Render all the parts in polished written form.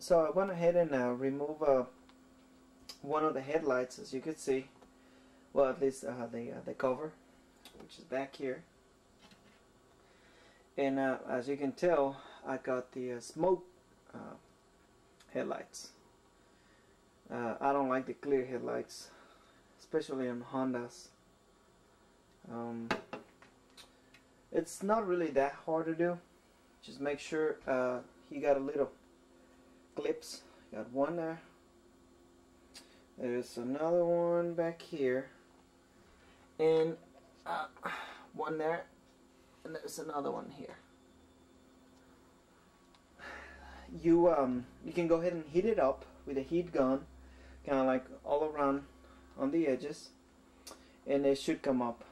So I went ahead and removed one of the headlights, as you can see. Well, at least the cover, which is back here. And as you can tell, I got the smoke headlights. I don't like the clear headlights, especially on Hondas. It's not really that hard to do. Just make sure you got a little clips. Got one there. There's another one back here, and one there, and there's another one here. You can go ahead and heat it up with a heat gun, kind of like all around on the edges, and it should come up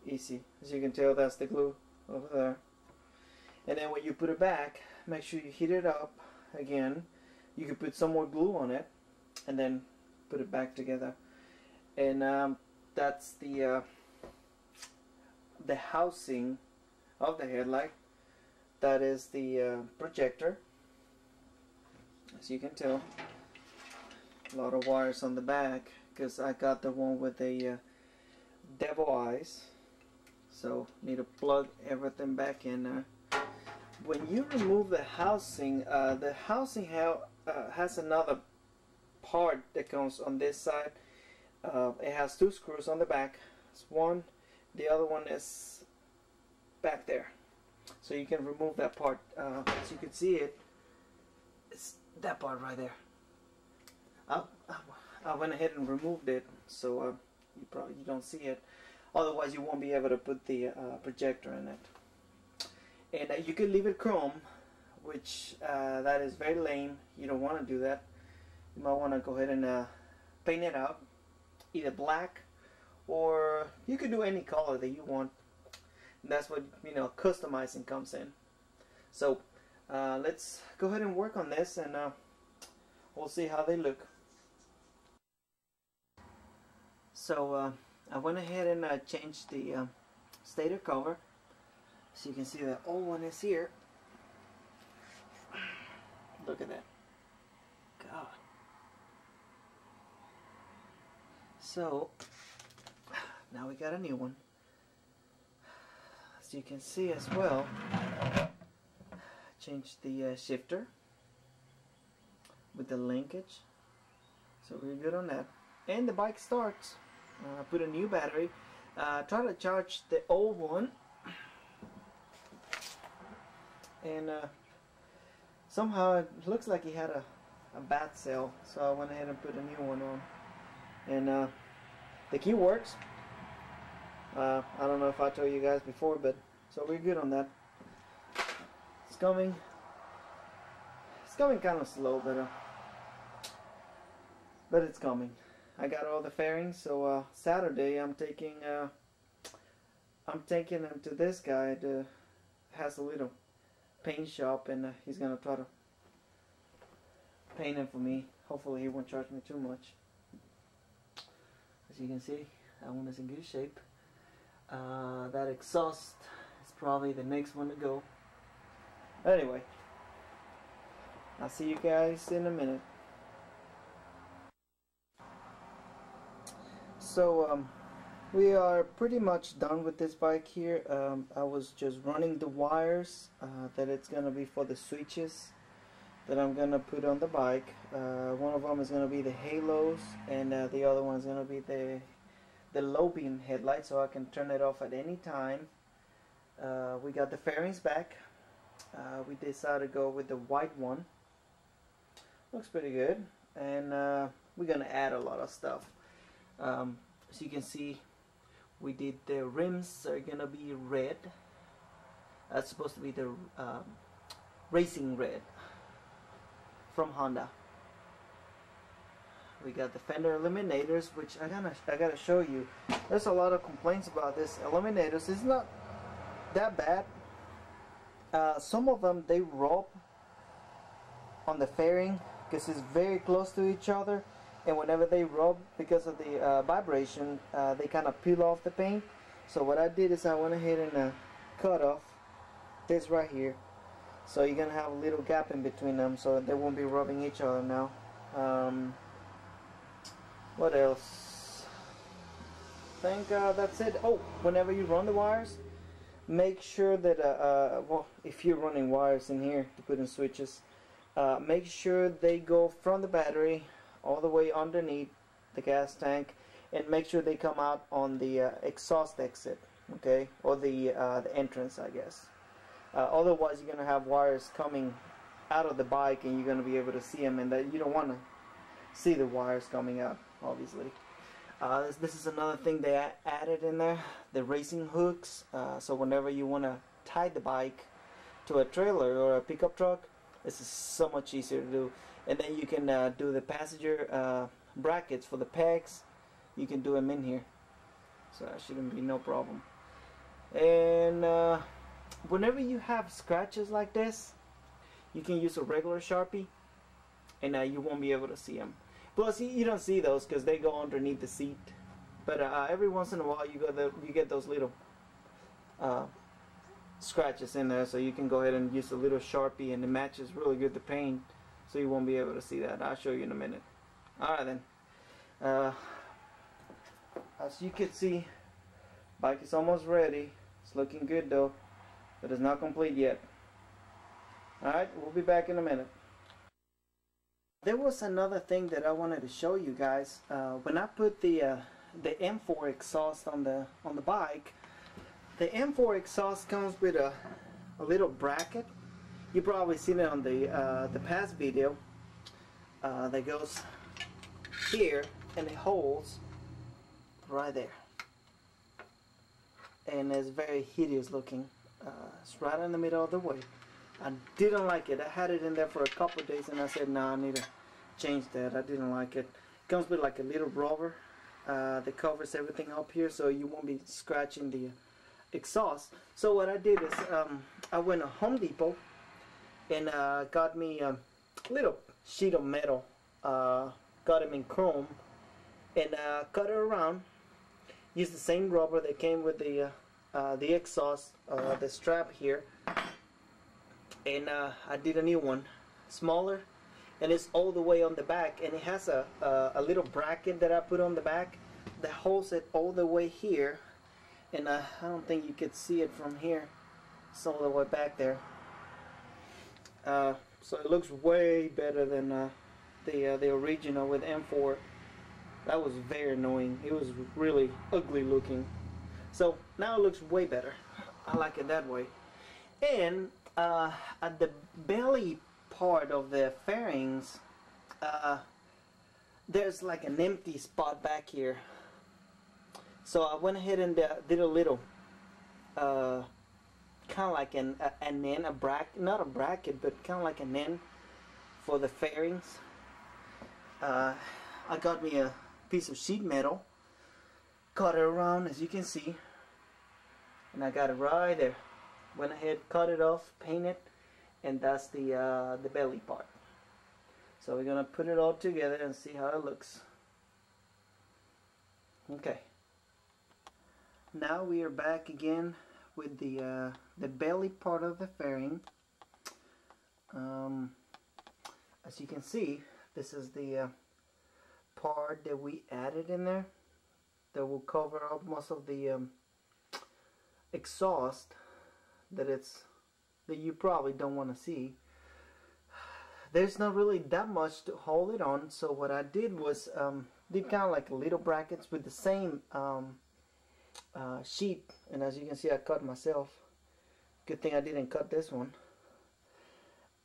easy. As you can tell, that's the glue over there. And then when you put it back, make sure you heat it up again. You can put some more glue on it, and then put it back together. And that's the housing of the headlight. That is the projector. As you can tell, a lot of wires on the back, because I got the one with the devil eyes, so need to plug everything back in there. When you remove the housing has another part that comes on this side. It has two screws on the back. It's one, the other one is back there, so you can remove that part. As you can see it's that part right there. I went ahead and removed it, so you don't see it. Otherwise, you won't be able to put the projector in it. And you can leave it chrome, which that is very lame. You don't want to do that. You might want to go ahead and paint it out, either black, or you could do any color that you want. And that's what, you know, customizing comes in. So let's go ahead and work on this, and we'll see how they look. So I went ahead and changed the stator cover, so you can see the old one is here. Look at that. God. So now we got a new one. As you can see as well, changed the shifter with the linkage, so we're good on that. And the bike starts. Put a new battery. Try to charge the old one, and somehow it looks like he had a bad cell, so I went ahead and put a new one on. And the key works. I don't know if I told you guys before, but so we're good on that. It's coming kind of slow, but it's coming. I got all the fairings, so Saturday I'm taking him to this guy that has a little paint shop, and he's gonna try to paint him for me. Hopefully he won't charge me too much. As you can see, that one is in good shape. That exhaust is probably the next one to go. Anyway, I'll see you guys in a minute. So we are pretty much done with this bike here. I was just running the wires that it's gonna be for the switches that I'm gonna put on the bike. One of them is gonna be the halos, and the other one is gonna be the low beam headlight, so I can turn it off at any time. We got the fairings back. We decided to go with the white one. Looks pretty good, and we're gonna add a lot of stuff. As you can see, we did the rims are gonna be red. That's supposed to be the racing red from Honda. We got the fender eliminators, which I gotta show you. There's a lot of complaints about this eliminators. It's not that bad. Some of them, they rub on the fairing because it's very close to each other, and whenever they rub, because of the vibration, they kind of peel off the paint. So what I did is I went ahead and cut off this right here, So you're gonna have a little gap in between them, so they won't be rubbing each other now. What else? I think that's it. Oh, whenever you run the wires, make sure that well, if you're running wires in here to put in switches, make sure they go from the battery all the way underneath the gas tank, and make sure they come out on the exhaust exit, okay, or the entrance, I guess. Otherwise, you're gonna have wires coming out of the bike, and you're gonna be able to see them, and that you don't want to see the wires coming out, obviously. This is another thing they added in there, the racing hooks. So whenever you want to tie the bike to a trailer or a pickup truck, this is so much easier to do. And then you can do the passenger brackets for the pegs. You can do them in here, so that shouldn't be no problem. And whenever you have scratches like this, you can use a regular Sharpie, and you won't be able to see them. Plus, you don't see those because they go underneath the seat. But every once in a while, you get those little scratches in there, so you can go ahead and use a little Sharpie, and it matches really good the paint, so you won't be able to see that. I'll show you in a minute. Alright then. As you can see, bike is almost ready. It's looking good though, but it's not complete yet. Alright, we'll be back in a minute. There was another thing that I wanted to show you guys. When I put the M4 exhaust on the bike, the M4 exhaust comes with a little bracket. You probably seen it on the past video. That goes here, and it holds right there, and it's very hideous looking. It's right in the middle of the way. I didn't like it. I had it in there for a couple of days, and I said, nah, I need to change that. I didn't like it. It comes with like a little rubber that covers everything up here, so you won't be scratching the exhaust. So what I did is I went to Home Depot and got me a little sheet of metal, got them in chrome, and cut it around. Used the same rubber that came with the exhaust, the strap here, and I did a new one, smaller, and it's all the way on the back, and it has a little bracket that I put on the back that holds it all the way here, and I don't think you could see it from here. It's all the way back there. So it looks way better than the original with M4. That was very annoying. It was really ugly looking. So now it looks way better. I like it that way. And at the belly part of the fairings, there's like an empty spot back here. So I went ahead and did a little kind of like an end, a bracket, not a bracket, but kind of like an end for the fairings. I got me a piece of sheet metal, cut it around, as you can see, and I got it right there. Went ahead, cut it off, paint it, and that's the belly part. So we're gonna put it all together and see how it looks. Okay. Now we are back again with the belly part of the fairing. As you can see, this is the part that we added in there that will cover up most of the exhaust that you probably don't want to see. There's not really that much to hold it on, so what I did was did kind of like little brackets with the same sheet, and as you can see, I cut myself. Good thing I didn't cut this one.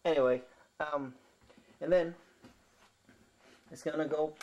Anyway, and then it's gonna go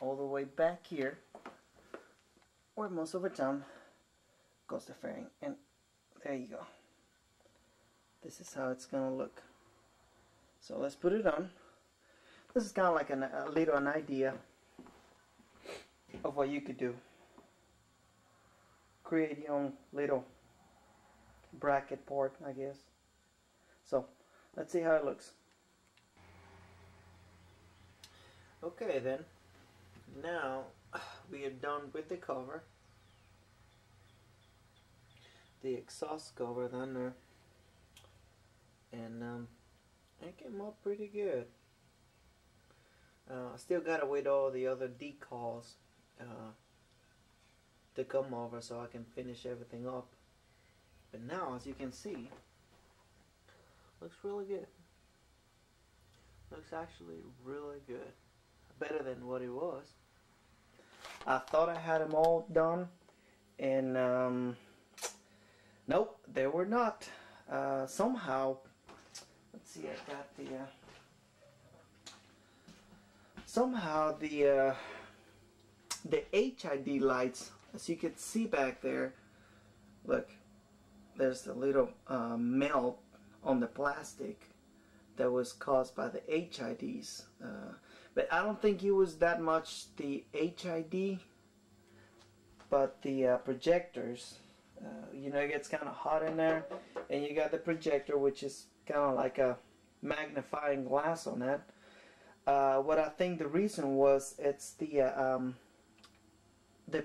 all the way back here, where most of the time goes the fairing, and there you go. This is how it's gonna look. So let's put it on. This is kind of like an idea of what you could do. Create your own little bracket port, I guess. So let's see how it looks. Okay then, now we are done with the cover, the exhaust cover down there. and it came up pretty good. I still gotta wait all the other decals to come over so I can finish everything up. But now, as you can see, looks really good. Looks actually really good. Better than what it was. I thought I had them all done, and nope, they were not. Somehow, let's see, I got the somehow the HID lights, as you can see back there, look, there's a little melt on the plastic that was caused by the HIDs. But I don't think it was that much the HID, but the projectors. You know, it gets kind of hot in there, and you got the projector, which is kind of like a magnifying glass on that. What I think the reason was, it's the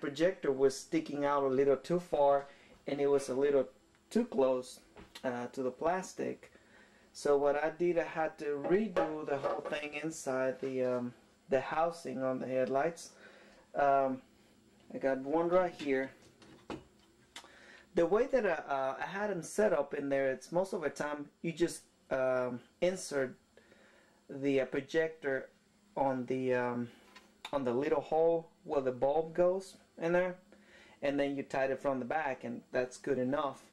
projector was sticking out a little too far, and it was a little too close to the plastic. So what I did, I had to redo the whole thing inside the housing on the headlights. I got one right here. The way that I had them set up in there, it's most of the time you just insert the projector on the little hole where the bulb goes in there, and then you tied it from the back, and that's good enough.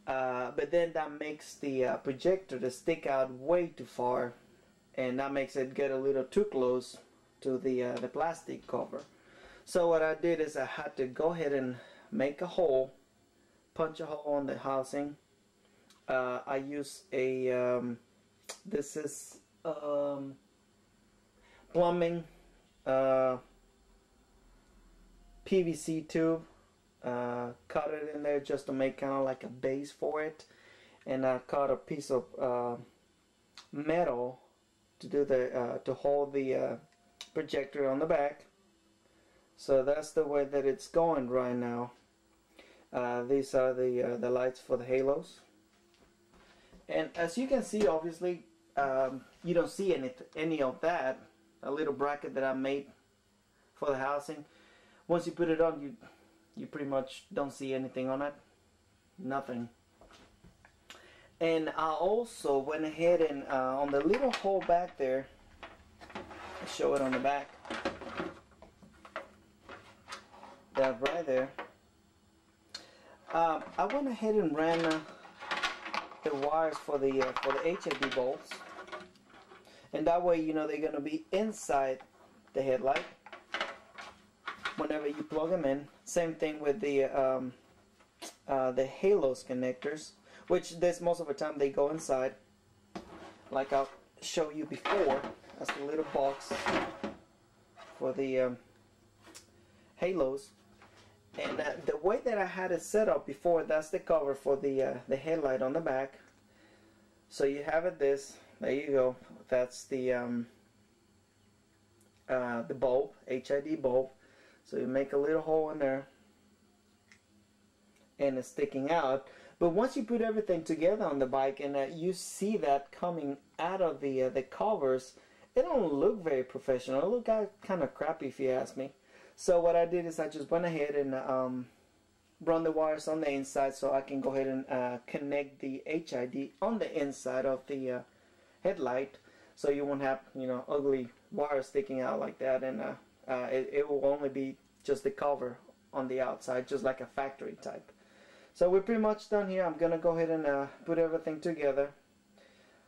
But then that makes the projector to stick out way too far, and that makes it get a little too close to the plastic cover. So what I did is I had to go ahead and make a hole, punch a hole on the housing. I use a this is plumbing PVC tube. Cut it in there just to make kind of like a base for it, and I cut a piece of metal to do the to hold the projector on the back. So that's the way that it's going right now. These are the lights for the halos, and as you can see, obviously you don't see any of that. A little bracket that I made for the housing. Once you put it on, you pretty much don't see anything on it. Nothing. And I also went ahead and on the little hole back there, I'll show it on the back, that right there, I went ahead and ran the wires for the HID bolts, and that way, you know, they're going to be inside the headlight whenever you plug them in. Same thing with the halos connectors, which this most of the time they go inside, like I'll show you before. That's the little box for the halos. And the way that I had it set up before, that's the cover for the headlight on the back. So you have it this. There you go. That's the bulb, HID bulb. So you make a little hole in there, and it's sticking out. But once you put everything together on the bike, and you see that coming out of the covers, it don't look very professional. It look kind of crappy, if you ask me. So what I did is I just went ahead and run the wires on the inside, so I can go ahead and connect the HID on the inside of the headlight, so you won't have, you know, ugly wires sticking out like that, and it will only be just the cover on the outside, just like a factory type. So we're pretty much done here. I'm gonna go ahead and put everything together.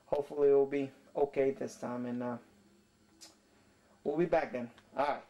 Hopefully it will be okay this time, and we'll be back then. Alright.